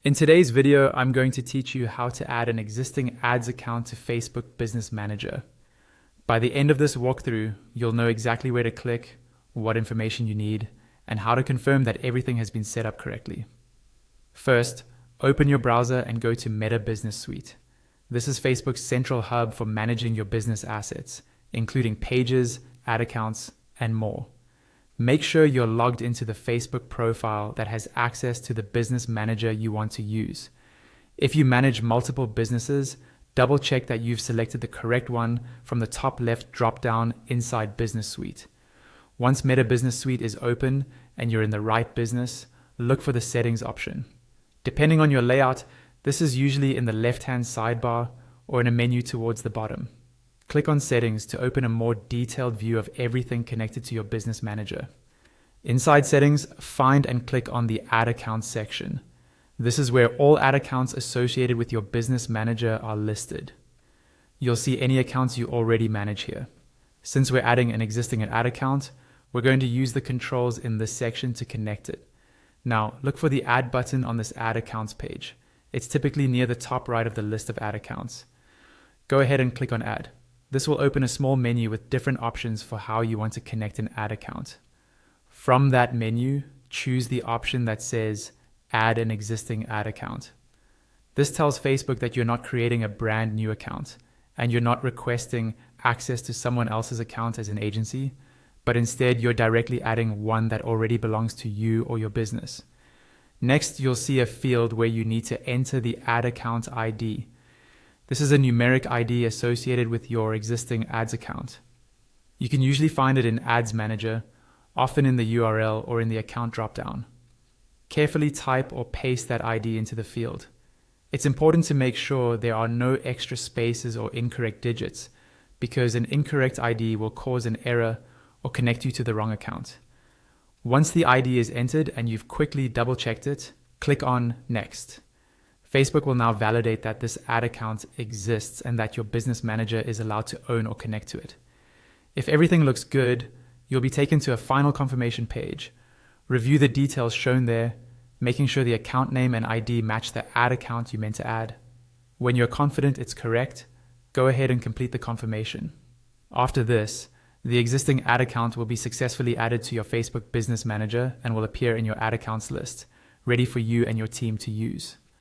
In today's video, I'm going to teach you how to add an existing ads account to Facebook Business Manager. By the end of this walkthrough, you'll know exactly where to click, what information you need, and how to confirm that everything has been set up correctly. First, open your browser and go to Meta Business Suite. This is Facebook's central hub for managing your business assets, including pages, ad accounts, and more. Make sure you're logged into the Facebook profile that has access to the business manager you want to use. If you manage multiple businesses, double check that you've selected the correct one from the top left drop-down inside Business Suite. Once Meta Business Suite is open and you're in the right business, look for the settings option. Depending on your layout, this is usually in the left-hand sidebar or in a menu towards the bottom. Click on Settings to open a more detailed view of everything connected to your business manager. Inside Settings, find and click on the Ad Accounts section. This is where all ad accounts associated with your business manager are listed. You'll see any accounts you already manage here. Since we're adding an existing ad account, we're going to use the controls in this section to connect it. Now, look for the Add button on this Ad Accounts page. It's typically near the top right of the list of ad accounts. Go ahead and click on Add. This will open a small menu with different options for how you want to connect an ad account. From that menu, choose the option that says Add an existing ad account. This tells Facebook that you're not creating a brand new account and you're not requesting access to someone else's account as an agency, but instead you're directly adding one that already belongs to you or your business. Next, you'll see a field where you need to enter the ad account ID. This is a numeric ID associated with your existing ads account. You can usually find it in Ads Manager, often in the URL or in the account dropdown. Carefully type or paste that ID into the field. It's important to make sure there are no extra spaces or incorrect digits, because an incorrect ID will cause an error or connect you to the wrong account. Once the ID is entered and you've quickly double-checked it, click on Next. Facebook will now validate that this ad account exists and that your business manager is allowed to own or connect to it. If everything looks good, you'll be taken to a final confirmation page. Review the details shown there, making sure the account name and ID match the ad account you meant to add. When you're confident it's correct, go ahead and complete the confirmation. After this, the existing ad account will be successfully added to your Facebook Business Manager and will appear in your ad accounts list, ready for you and your team to use.